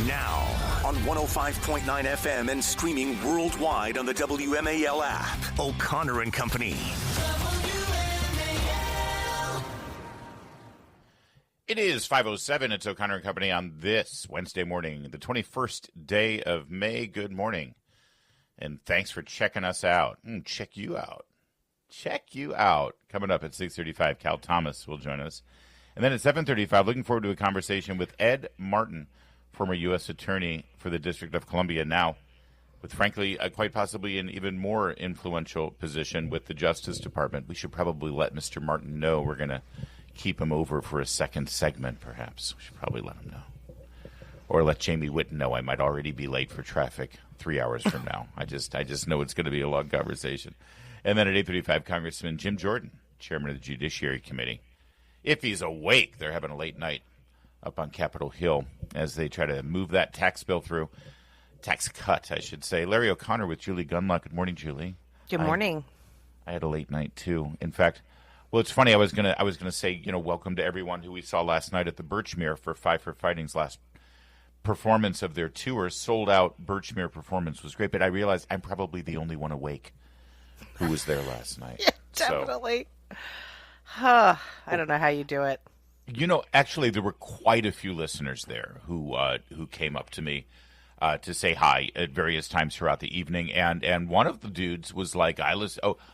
Now, on 105.9 FM and streaming worldwide on the WMAL app. O'Connor and Company. It is 5:07. It's O'Connor and Company on this Wednesday morning, the 21st day of May. Good morning. And thanks for checking us out. Check you out. Check you out. Coming up at 6:35, Cal Thomas will join us. And then at 7:35, looking forward to a conversation with Ed Martin, former U.S. Attorney for the District of Columbia, now with, frankly, quite possibly an even more influential position with the Justice Department. We should probably let Mr. Martin know we're going to keep him over for a second segment, perhaps. We should probably let him know. Or let Jamie Whitten know I might already be late for traffic 3 hours from now. I just know it's going to be a long conversation. And then at 8:35, Congressman Jim Jordan, chairman of the Judiciary Committee. If he's awake, they're having a late night up on Capitol Hill as they try to move that tax bill through. Tax cut, I should say. Larry O'Connor with Julie Gunlock. Good morning, Julie. Good morning. I had a late night, too. In fact, well, it's funny. I was gonna say, welcome to everyone who we saw last night at the Birchmere for Five for Fighting's last performance of their tour. Sold out Birchmere performance was great, but I realized I'm probably the only one awake who was there last night. Yeah, definitely. I don't know how you do it. Actually, there were quite a few listeners there who came up to me to say hi at various times throughout the evening, and one of the dudes was like,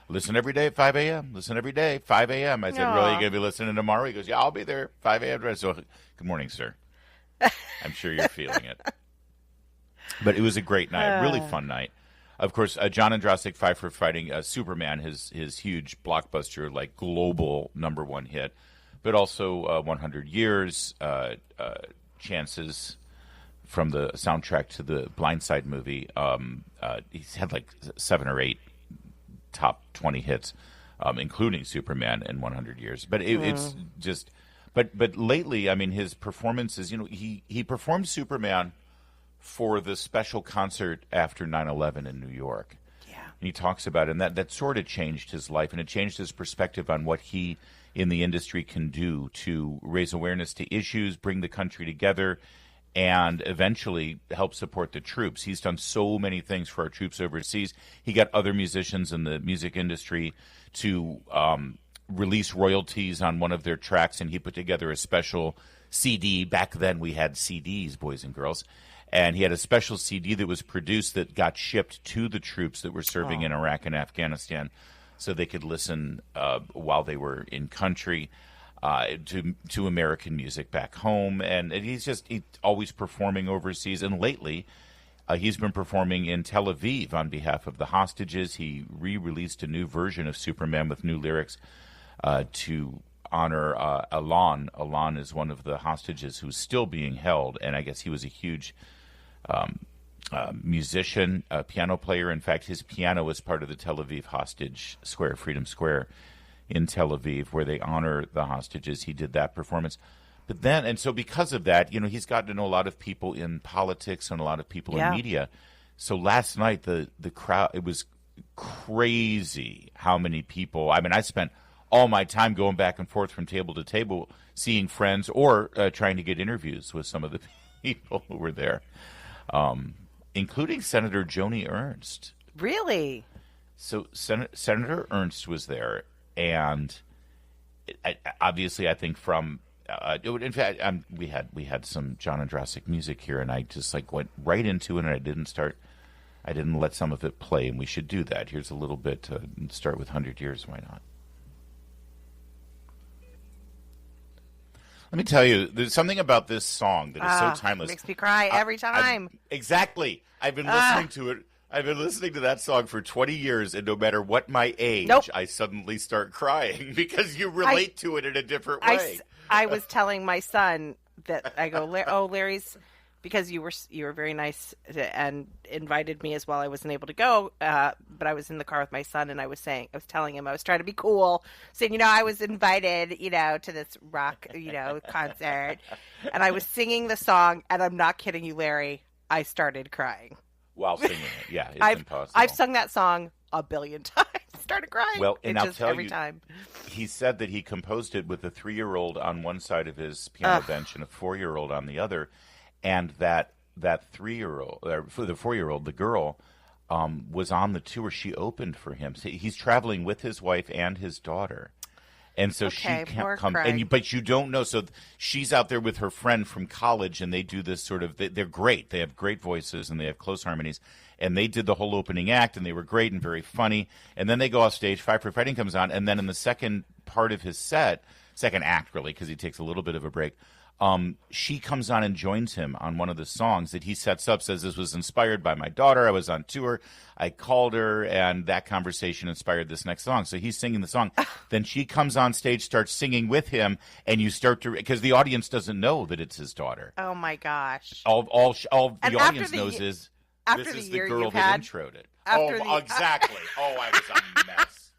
listen every day at 5 a.m. Listen every day, 5 a.m. I said, really, you going to be listening tomorrow? He goes, yeah, I'll be there, 5 a.m. So, good morning, sir. I'm sure you're feeling it. But it was a great night, really fun night. Of course, John Andrasik, Five for Fighting, Superman, his huge blockbuster, like global #1 hit, but also 100 Years, Chances from the soundtrack to the Blindside movie. He's had like 7 or 8 top 20 hits, including Superman and 100 Years. But it's just, but lately, I mean, his performances, he performed Superman for the special concert after 9/11 in New York. Yeah. And he talks about it, and that sort of changed his life, and it changed his perspective on what he in the industry can do to raise awareness to issues, bring the country together, and eventually help support the troops. He's done so many things for our troops overseas. He got other musicians in the music industry to release royalties on one of their tracks, and he put together a special CD. Back then we had CDs, boys and girls. And he had a special CD that was produced that got shipped to the troops that were serving in Iraq and Afghanistan so they could listen while they were in country to American music back home. And he's always performing overseas. And lately, he's been performing in Tel Aviv on behalf of the hostages. He re-released a new version of Superman with new lyrics to honor Alon. Alon is one of the hostages who's still being held, and I guess he was a huge musician, piano player. In fact, his piano was part of the Tel Aviv Hostage Square, Freedom Square in Tel Aviv, where they honor the hostages. He did that performance. But then, and so because of that, he's gotten to know a lot of people in politics and a lot of people in media. So last night, the crowd, it was crazy how many people. I mean, I spent all my time going back and forth from table to table, seeing friends or trying to get interviews with some of the people who were there, including Senator Joni Ernst. Really? So Senator Ernst was there, and obviously, I think from in fact, we had some John Andrasik music here, and I just went right into it, and I didn't let some of it play, and we should do that. Here's a little bit to start with 100 Years. Why not? Let me tell you, there's something about this song that is so timeless. It makes me cry every time. Exactly. I've been listening to it. I've been listening to that song for 20 years, and no matter what my age, I suddenly start crying because you relate to it in a different way. I was telling my son that I go, Larry's, because you were very nice and invited me as well. I wasn't able to go, but I was in the car with my son, and I was telling him I was trying to be cool, saying, I was invited, to this rock, concert, and I was singing the song, and I'm not kidding you, Larry, I started crying. While singing it, yeah, it's impossible. I've sung that song a billion times. Started crying. Well, and I'll tell every you, time. He said that he composed it with a 3-year-old on one side of his piano bench and a 4-year-old on the other, and that that 3-year-old, or for the 4-year-old, the girl, was on the tour. She opened for him. So he's traveling with his wife and his daughter. And so she can't come, but you don't know. So she's out there with her friend from college, and they do this sort of. They're great. They have great voices, and they have close harmonies. And they did the whole opening act, and they were great and very funny. And then they go off stage. Fight for Fighting comes on, and then in the second part of his set, second act really, because he takes a little bit of a break. She comes on and joins him on one of the songs that he sets up, says this was inspired by my daughter. I was on tour. I called her, and that conversation inspired this next song. So he's singing the song. Then she comes on stage, starts singing with him, and you start to, because the audience doesn't know that it's his daughter. Oh, my gosh. All the audience knows is this is the girl that introed it. Exactly. I was a mess.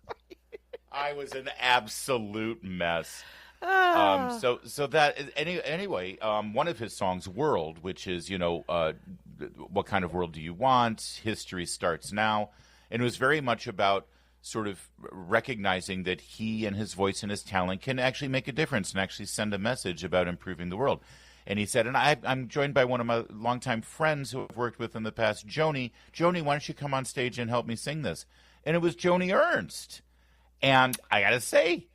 I was an absolute mess. So that anyway, one of his songs, "World," which is what kind of world do you want? History starts now, and it was very much about sort of recognizing that he and his voice and his talent can actually make a difference and actually send a message about improving the world. And he said, and I'm joined by one of my longtime friends who I've worked with in the past, Joni. Joni, why don't you come on stage and help me sing this? And it was Joni Ernst, and I got to say,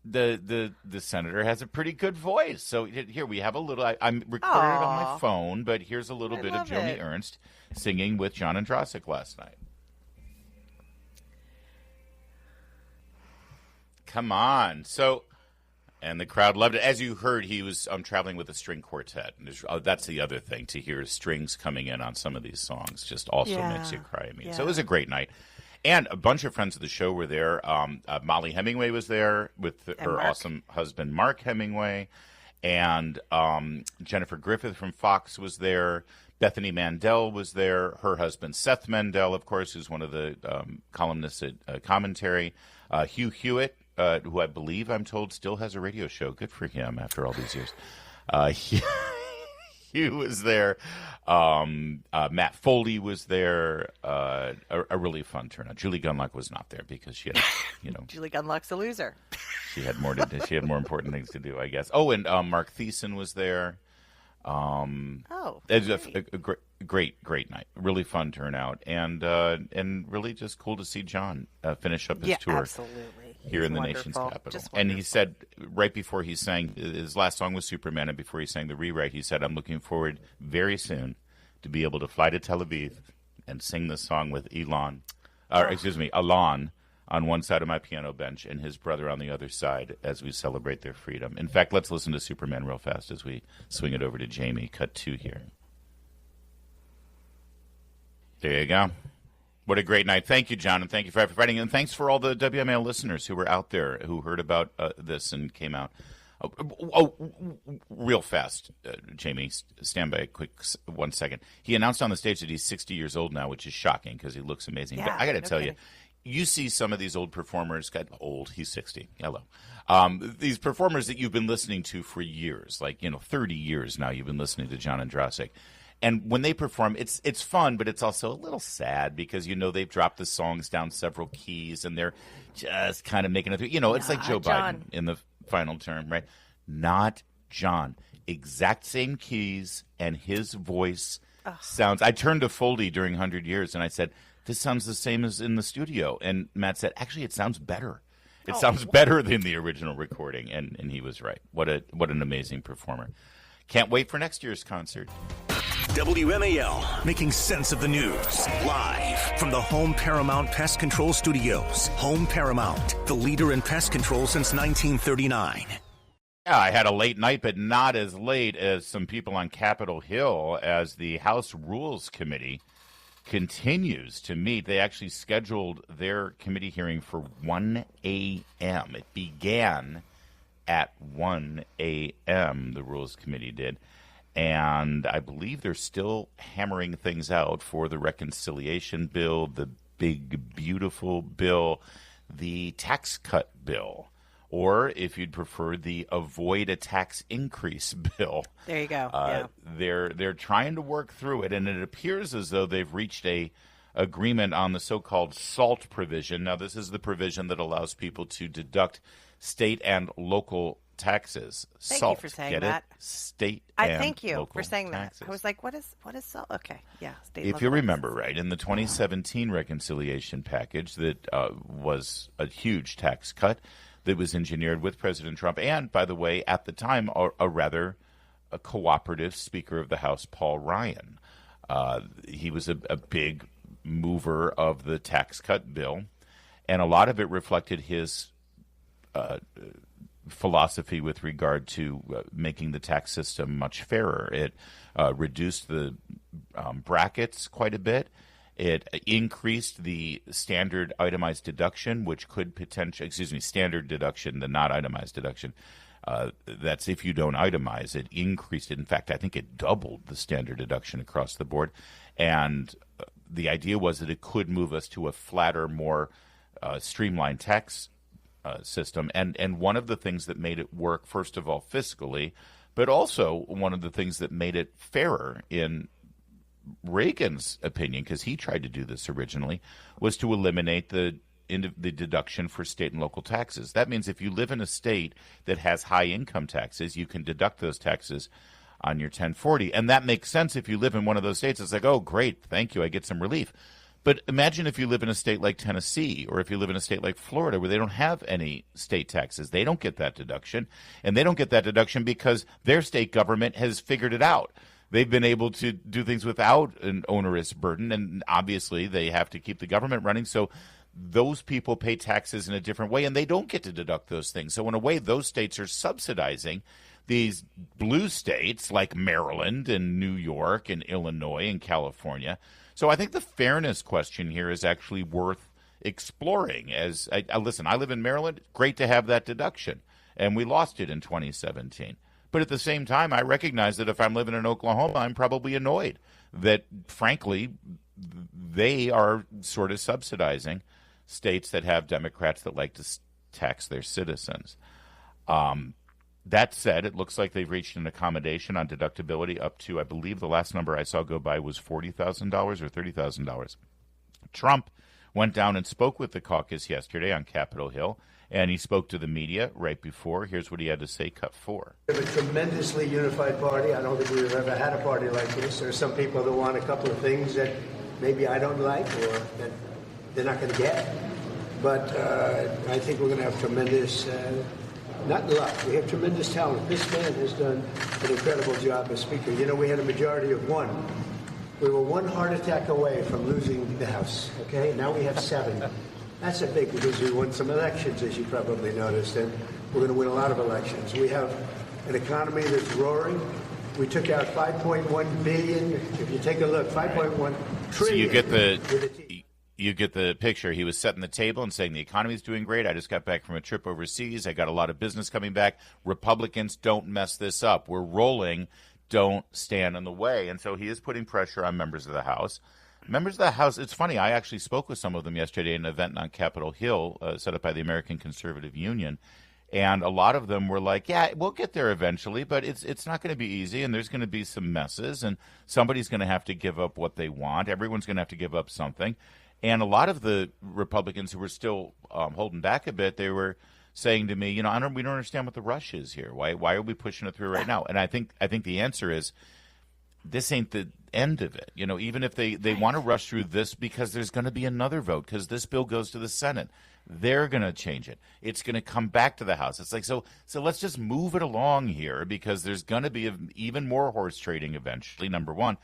the senator has a pretty good voice. So here we have a little. I'm recording it on my phone, but here's a little bit of Joni Ernst singing with John Andrasik last night. Come on. So, and the crowd loved it. As you heard, he was traveling with a string quartet. And that's the other thing, to hear strings coming in on some of these songs just also makes you cry. So it was a great night. And a bunch of friends of the show were there. Molly Hemingway was there with her awesome husband, Mark Hemingway. And Jennifer Griffith from Fox was there. Bethany Mandel was there. Her husband, Seth Mandel, of course, who's one of the columnists at Commentary. Hugh Hewitt, who I believe, I'm told, still has a radio show. Good for him after all these years. Hugh was there. Matt Foley was there. A really fun turnout. Julie Gunlock was not there because she had, Julie Gunlock's a loser. She had more important things to do, I guess. Oh, and Mark Thiessen was there. It was a great night. Really fun turnout, and really just cool to see John finish up his tour. Absolutely. Here in the nation's capital. And he said, right before he sang, his last song was Superman, and before he sang the rewrite, he said, I'm looking forward very soon to be able to fly to Tel Aviv and sing this song with Alon on one side of my piano bench and his brother on the other side as we celebrate their freedom. In fact, let's listen to Superman real fast as we swing it over to Jamie. Cut 2 here. There you go. What a great night. Thank you, John, and thank you for fighting. And thanks for all the WMAL listeners who were out there, who heard about this and came out. Real fast, Jamie, stand by a quick 1 second. He announced on the stage that he's 60 years old now, which is shocking because he looks amazing. Yeah, but I got to tell you, you see some of these old performers, he's 60, hello. These performers that you've been listening to for years, 30 years now you've been listening to John Andrasik. And when they perform, it's fun, but it's also a little sad because, they've dropped the songs down several keys and they're just kind of making it through. It's like Joe Biden in the final term, right? Not John. Exact same keys, and his voice sounds... I turned to Foldy during 100 Years and I said, this sounds the same as in the studio. And Matt said, actually, it sounds better. It sounds better than the original recording. And he was right. What an amazing performer. Can't wait for next year's concert. WMAL, making sense of the news. Live from the Home Paramount Pest Control Studios. Home Paramount, the leader in pest control since 1939. Yeah, I had a late night, but not as late as some people on Capitol Hill, as the House Rules Committee continues to meet. They actually scheduled their committee hearing for 1 a.m. It began at 1 a.m., the Rules Committee did. And I believe they're still hammering things out for the reconciliation bill, the big, beautiful bill, the tax cut bill, or if you'd prefer, the avoid a tax increase bill. There you go. They're trying to work through it, and it appears as though they've reached a agreement on the so-called SALT provision. Now, this is the provision that allows people to deduct state and local taxes. Thank SALT, you for saying get that. it? State I and thank you local for saying taxes. that. I was like, what is SALT? Okay, yeah. State If you remember, right, in the 2017 reconciliation package that was a huge tax cut that was engineered with President Trump and, by the way, at the time, a rather cooperative Speaker of the House, Paul Ryan. He was a big mover of the tax cut bill, and a lot of it reflected his philosophy with regard to making the tax system much fairer. It reduced the brackets quite a bit. It increased the standard itemized deduction, which could potentially, standard deduction, the not itemized deduction. That's if you don't itemize it, increased it. In fact, I think it doubled the standard deduction across the board. And the idea was that it could move us to a flatter, more streamlined tax system. And one of the things that made it work, first of all, fiscally, but also one of the things that made it fairer in Reagan's opinion, because he tried to do this originally, was to eliminate the deduction for state and local taxes. That means if you live in a state that has high income taxes, you can deduct those taxes on your 1040. And that makes sense if you live in one of those states. It's like, oh, great, thank you, I get some relief. But imagine if you live in a state like Tennessee or if you live in a state like Florida where they don't have any state taxes. They don't get that deduction. And they don't get that deduction because their state government has figured it out. They've been able to do things without an onerous burden, and obviously they have to keep the government running. So those people pay taxes in a different way, and they don't get to deduct those things. So in a way, those states are subsidizing these blue states like Maryland and New York and Illinois and California. So I think the fairness question here is actually worth exploring. As listen, I live in Maryland. Great to have that deduction, and we lost it in 2017. But at the same time, I recognize that if I'm living in Oklahoma, I'm probably annoyed that, frankly, they are sort of subsidizing states that have Democrats that like to tax their citizens. That said, it looks like they've reached an accommodation on deductibility up to, I believe the last number I saw go by was $40,000 or $30,000. Trump went down and spoke with the caucus yesterday on Capitol Hill, and he spoke to the media right before. Here's what he had to say, cut 4. We have a tremendously unified party. I don't think we've ever had a party like this. There are some people that want a couple of things that maybe I don't like or that they're not going to get. But I think we're going to have tremendous, not luck, we have tremendous talent. This man has done an incredible job as Speaker. You know, we had a majority of 1. We were 1 heart attack away from losing the House, okay? Now we have 7. That's a big, because we won some elections, as you probably noticed, and we're going to win a lot of elections. We have an economy that's roaring. We took out $5.1 billion. If you take a look, $5.1 trillion. So you get the picture. He was setting the table and saying the economy's doing great. I just got back from a trip overseas. I got a lot of business coming back. Republicans, don't mess this up. We're rolling. Don't stand in the way. And so he is putting pressure on members of the House. Members of the House, it's funny, I actually spoke with some of them yesterday at an event on Capitol Hill set up by the American Conservative Union, and a lot of them were like, yeah, we'll get there eventually, but it's not going to be easy, and there's going to be some messes, and somebody's going to have to give up what they want. Everyone's going to have to give up something. And a lot of the Republicans who were still holding back a bit, they were saying to me, we don't understand what the rush is here. Why are we pushing it through right now? And I think the answer is, this ain't the end of it. Even if they want to rush through this because there's going to be another vote because this bill goes to the Senate, they're going to change it. It's going to come back to the House. It's like, so let's just move it along here because there's going to be even more horse trading eventually, number one.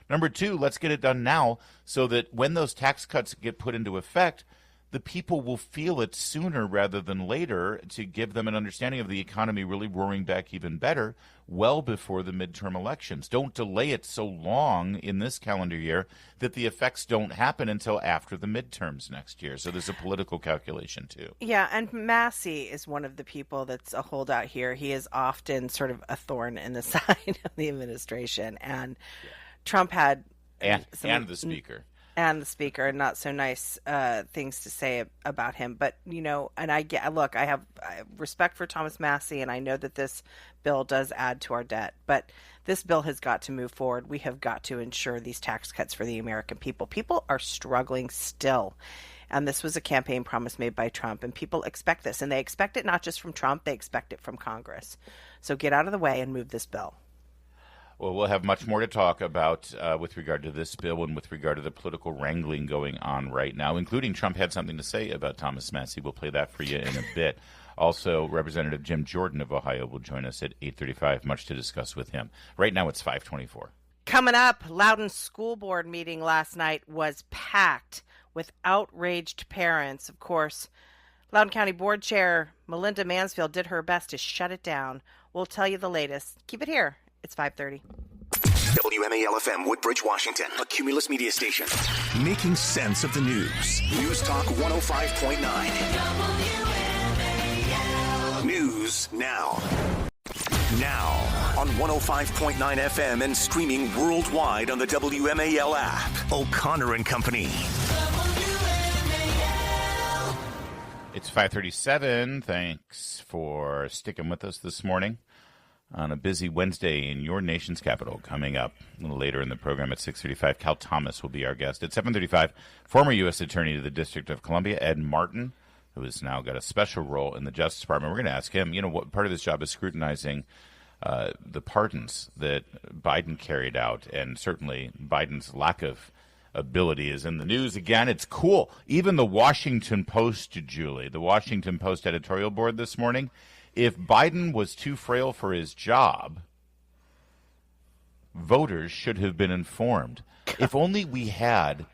Number two, let's get it done now so that when those tax cuts get put into effect, the people will feel it sooner rather than later to give them an understanding of the economy really roaring back even better well before the midterm elections. Don't delay it so long in this calendar year that the effects don't happen until after the midterms next year. So there's a political calculation too. Yeah, and Massey is one of the people that's a holdout here. He is often sort of a thorn in the side of the administration. And Trump had... And the speaker. and the speaker, and not so nice things to say about him. But, and I have respect for Thomas Massie, and I know that this bill does add to our debt. But this bill has got to move forward. We have got to ensure these tax cuts for the American people. People are struggling still. And this was a campaign promise made by Trump, and people expect this. And they expect it not just from Trump, they expect it from Congress. So get out of the way and move this bill. Well, we'll have much more to talk about with regard to this bill and with regard to the political wrangling going on right now, including Trump had something to say about Thomas Massie. We'll play that for you in a bit. Also, Representative Jim Jordan of Ohio will join us at 8:35. Much to discuss with him. Right now, it's 5:24. Coming up, Loudoun School Board meeting last night was packed with outraged parents. Of course, Loudoun County Board Chair Melinda Mansfield did her best to shut it down. We'll tell you the latest. Keep it here. It's 5:30. WMAL-FM, Woodbridge, Washington, a Cumulus media station. Making sense of the news. News Talk 105.9. WMAL. News now. Now on 105.9 FM and streaming worldwide on the WMAL app. O'Connor and Company. It's 5:37. Thanks for sticking with us this morning on a busy Wednesday in your nation's capital. Coming up a little later in the program at 6:35, Cal Thomas will be our guest. At 7:35, former U.S. Attorney to the District of Columbia, Ed Martin, who has now got a special role in the Justice Department. We're going to ask him, what part of his job is scrutinizing the pardons that Biden carried out, and certainly Biden's lack of ability is in the news again. It's cool. Even the Washington Post, Julie, the Washington Post editorial board this morning, if Biden was too frail for his job, voters should have been informed. If only we had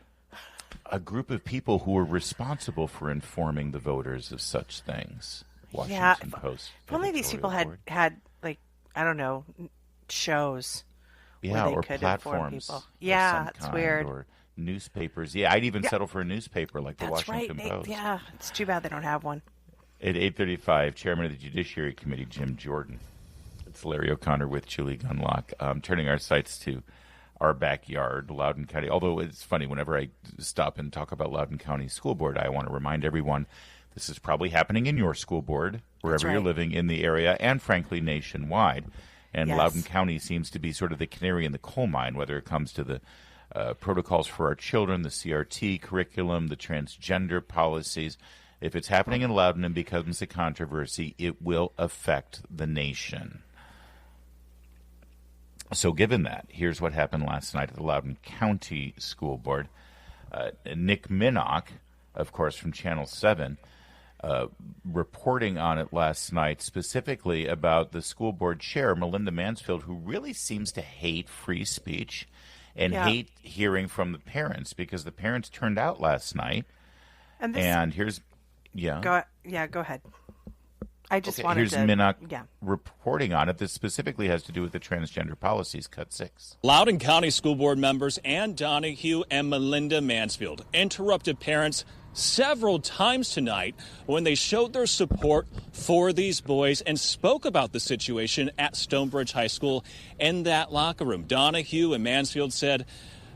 a group of people who were responsible for informing the voters of such things. Washington Post. If only these people had I don't know, shows. Yeah, where they or could platforms. People. Yeah, it's weird. Or newspapers. Yeah, I'd even settle for a newspaper like the That's Washington right. Post. Yeah, it's too bad they don't have one. At 8:35, Chairman of the Judiciary Committee, Jim Jordan. It's Larry O'Connor with Julie Gunlock. Turning our sights to our backyard, Loudoun County. Although it's funny, whenever I stop and talk about Loudoun County School Board, I want to remind everyone this is probably happening in your school board, wherever you're living in the area, and frankly, nationwide. And Yes. Loudoun County seems to be sort of the canary in the coal mine, whether it comes to the protocols for our children, the CRT curriculum, the transgender policies. If it's happening in Loudoun and becomes a controversy, it will affect the nation. So given that, here's what happened last night at the Loudoun County School Board. Nick Minnock, of course, from Channel 7, reporting on it last night, specifically about the school board chair, Melinda Mansfield, who really seems to hate free speech and hate hearing from the parents, because the parents turned out last night. And here's... Yeah. Go ahead. I just wanted here's to... Minnock reporting on it. This specifically has to do with the transgender policies, Cut 6. Loudoun County School Board members Ann Donahue and Melinda Mansfield interrupted parents several times tonight when they showed their support for these boys and spoke about the situation at Stonebridge High School in that locker room. Donahue and Mansfield said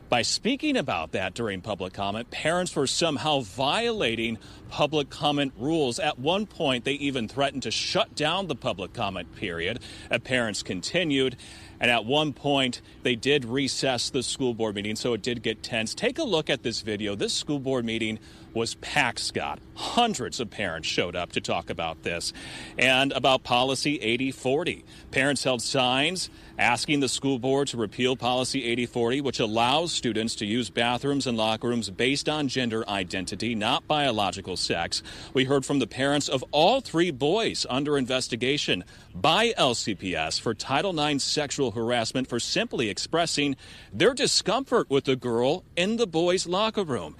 by speaking about that during public comment, parents were somehow violating public comment rules. At one point, they even threatened to shut down the public comment period. Parents continued. And at one point, they did recess the school board meeting, so it did get tense. Take a look at this video. This school board meeting was packed, Scott. Hundreds of parents showed up to talk about this and about Policy 8040. Parents held signs asking the school board to repeal Policy 8040, which allows students to use bathrooms and locker rooms based on gender identity, not biological sex. We heard from the parents of all three boys under investigation by LCPS for Title IX sexual harassment for simply expressing their discomfort with the girl in the boys' locker room.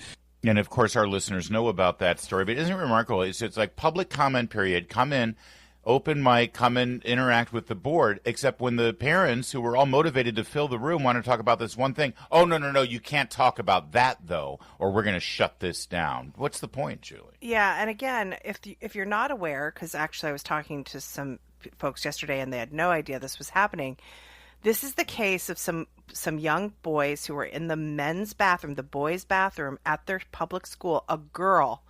And, of course, our listeners know about that story. But isn't it remarkable? It's like public comment period. Come in, open mic, come in, interact with the board, except when the parents, who were all motivated to fill the room, want to talk about this one thing. Oh, no, you can't talk about that, though, or we're going to shut this down. What's the point, Julie? Yeah, and again, if you're not aware, because actually I was talking to some folks yesterday and they had no idea this was happening, This is the case of some young boys who were in the men's bathroom, the boys' bathroom at their public school. A girl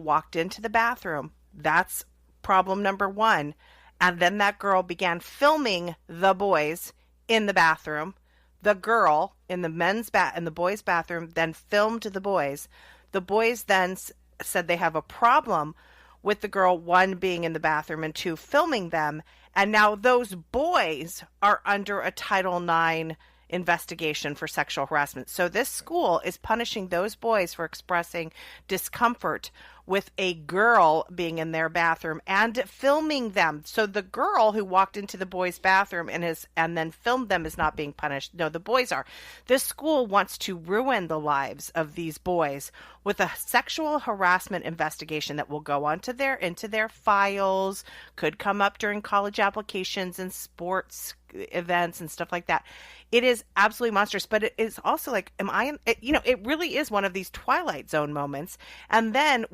walked into the bathroom. That's problem number one. And then that girl began filming the boys in the bathroom. The girl in the boys' bathroom then filmed the boys. The boys then said they have a problem with the girl, one, being in the bathroom and two, filming them. And now those boys are under a Title IX investigation for sexual harassment. So this school is punishing those boys for expressing discomfort with a girl being in their bathroom and filming them. So the girl who walked into the boys' bathroom and then filmed them is not being punished. No, the boys are. This school wants to ruin the lives of these boys with a sexual harassment investigation that will go into their files, could come up during college applications and sports events and stuff like that. It is absolutely monstrous, but it is also like, it really is one of these Twilight Zone moments. And then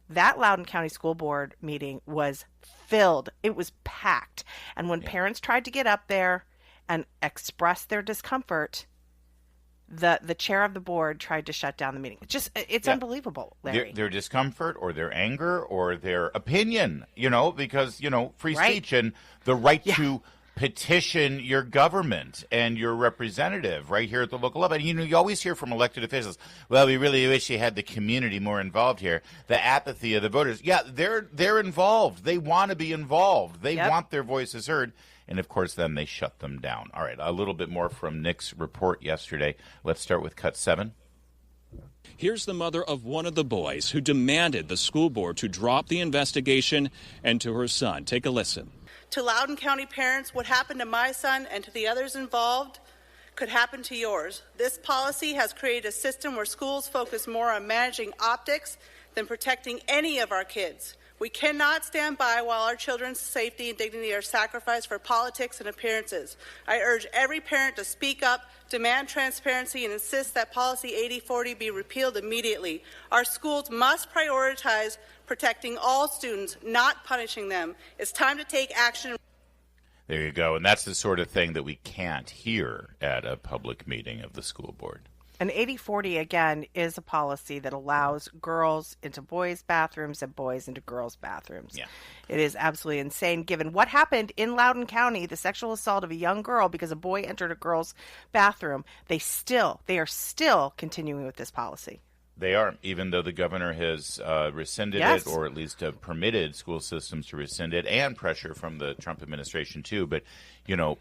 that Loudoun County School Board meeting was filled. It was packed. And when parents tried to get up there and express their discomfort, the chair of the board tried to shut down the meeting. It's unbelievable, Larry. Their discomfort or their anger or their opinion, because, free speech and the right to petition your government and your representative right here at the local level. And, you always hear from elected officials, well, we really wish you had the community more involved here. The apathy of the voters. Yeah, they're involved. They want to be involved. They want their voices heard. And, of course, then they shut them down. All right, a little bit more from Nick's report yesterday. Let's start with Cut 7. Here's the mother of one of the boys who demanded the school board to drop the investigation, and to her son. Take a listen. To Loudoun County parents, what happened to my son and to the others involved could happen to yours. This policy has created a system where schools focus more on managing optics than protecting any of our kids. We cannot stand by while our children's safety and dignity are sacrificed for politics and appearances. I urge every parent to speak up, demand transparency, and insist that Policy 8040 be repealed immediately. Our schools must prioritize protecting all students, not punishing them. It's time to take action. There you go. And that's the sort of thing that we can't hear at a public meeting of the school board. And 8040, again, is a policy that allows girls into boys' bathrooms and boys into girls' bathrooms. Yeah. It is absolutely insane, given what happened in Loudoun County, the sexual assault of a young girl because a boy entered a girl's bathroom. They are still continuing with this policy. They are, even though the governor has rescinded it, or at least permitted school systems to rescind it, and pressure from the Trump administration, too. But,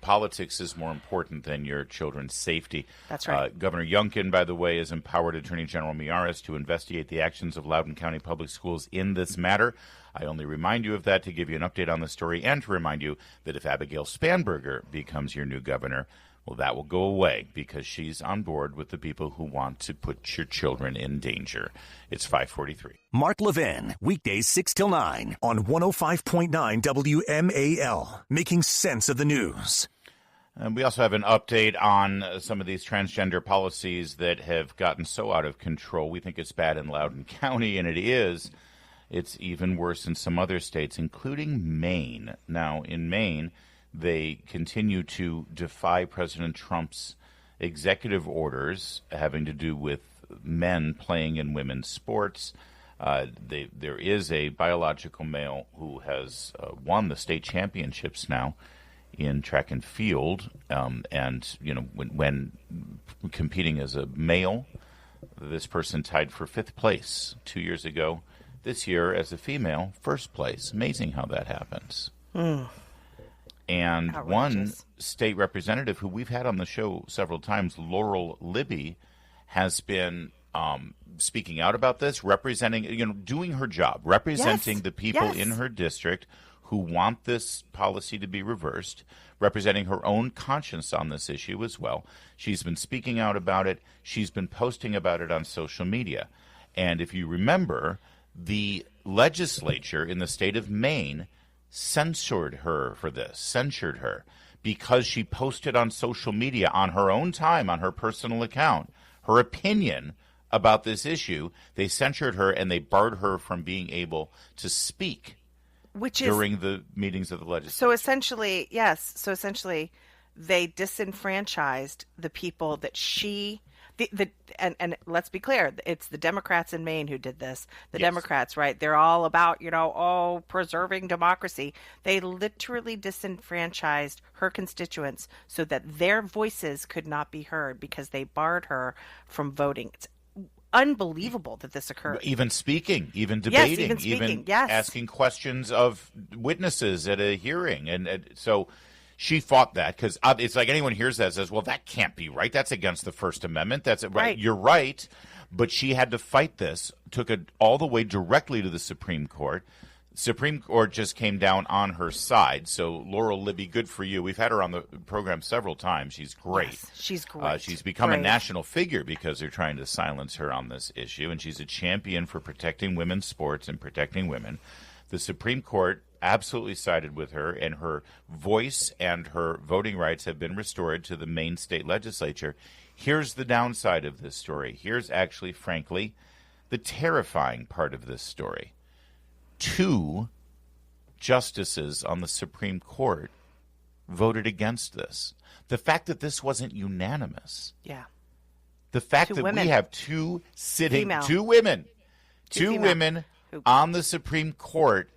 politics is more important than your children's safety. That's right. Governor Youngkin, by the way, has empowered Attorney General Miyares to investigate the actions of Loudoun County Public Schools in this matter. I only remind you of that to give you an update on the story and to remind you that if Abigail Spanberger becomes your new governor, well, that will go away because she's on board with the people who want to put your children in danger. It's 5:43. Mark Levin, weekdays 6 till 9 on 105.9 WMAL, making sense of the news. And we also have an update on some of these transgender policies that have gotten so out of control. We think it's bad in Loudoun County, and it is. It's even worse in some other states, including Maine. Now, in Maine, they continue to defy President Trump's executive orders having to do with men playing in women's sports. There is a biological male who has won the state championships now in track and field. When competing as a male, this person tied for 5th place 2 years ago. This year, as a female, 1st place. Amazing how that happens. And outrageous. One state representative who we've had on the show several times, Laurel Libby, has been speaking out about this, representing, doing her job, representing the people in her district who want this policy to be reversed, representing her own conscience on this issue as well. She's been speaking out about it. She's been posting about it on social media. And if you remember, the legislature in the state of Maine censured her, because she posted on social media on her own time, on her personal account, her opinion about this issue. They censured her and they barred her from being able to speak during the meetings of the legislature. So essentially, they disenfranchised the people that and let's be clear, it's the Democrats in Maine who did this. The Democrats, right? They're all about, preserving democracy. They literally disenfranchised her constituents so that their voices could not be heard because they barred her from voting. It's unbelievable that this occurred. Even speaking, even debating, even yes. asking questions of witnesses at a hearing. And so she fought that because it's like anyone hears that says, well, that can't be right. That's against the First Amendment. That's right. You're right. But she had to fight this, took it all the way directly to the Supreme Court. Supreme Court just came down on her side. So Laurel Libby, good for you. We've had her on the program several times. She's great. Yes, she's great. She's become a national figure because they're trying to silence her on this issue, and she's a champion for protecting women's sports and protecting women. The Supreme Court absolutely sided with her, and her voice and her voting rights have been restored to the Maine state legislature. Here's the downside of this story. Here's actually, frankly, the terrifying part of this story. 2 justices on the Supreme Court voted against this. The fact that this wasn't unanimous. Yeah. The fact that we have 2 women on the Supreme Court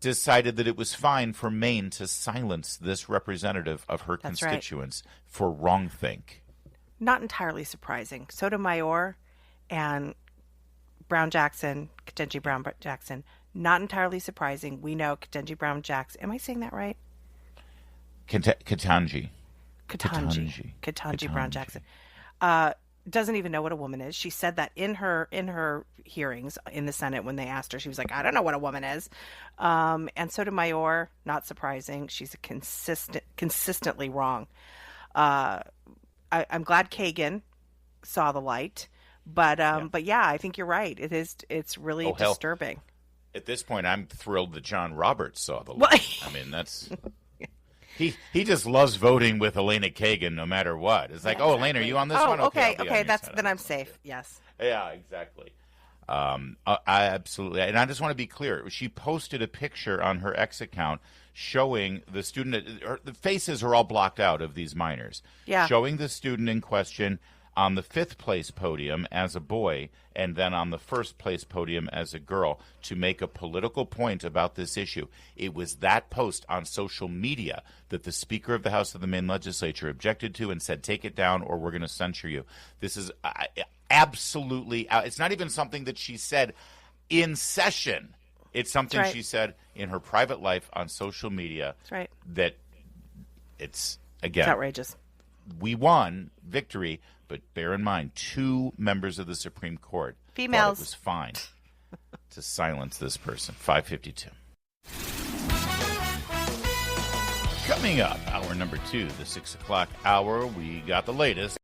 decided that it was fine for Maine to silence this representative of her constituents for wrongthink. Not entirely surprising. Sotomayor and Brown-Jackson, Ketanji Brown-Jackson, not entirely surprising. We know Ketanji Brown-Jackson. Am I saying that right? Ketanji Brown-Jackson doesn't even know what a woman is. She said that in her hearings in the Senate when they asked her. She was like, I don't know what a woman is. And Sotomayor, not surprising. She's consistently wrong. I'm glad Kagan saw the light. But yeah, I think you're right. It's really disturbing. At this point, I'm thrilled that John Roberts saw the light. I mean, that's he just loves voting with Elena Kagan no matter what. It's like, Elena, are you on this one? Okay, then I'm safe. Yes. Yeah, exactly. I absolutely, and I just want to be clear. She posted a picture on her X account showing the student. The faces are all blocked out of these minors. Yeah. Showing the student in question on the 5th place podium as a boy and then on the 1st place podium as a girl to make a political point about this issue. It was that post on social media that the Speaker of the House of the Maine Legislature objected to and said, take it down or we're going to censure you. This is absolutely, it's not even something that she said in session. It's something she said in her private life on social media. That's right. That it's, again, it's outrageous. We won victory, but bear in mind, 2 members of the Supreme Court females thought it was fine to silence this person. 5:52. Coming up, hour number 2, the 6 o'clock hour, we got the latest.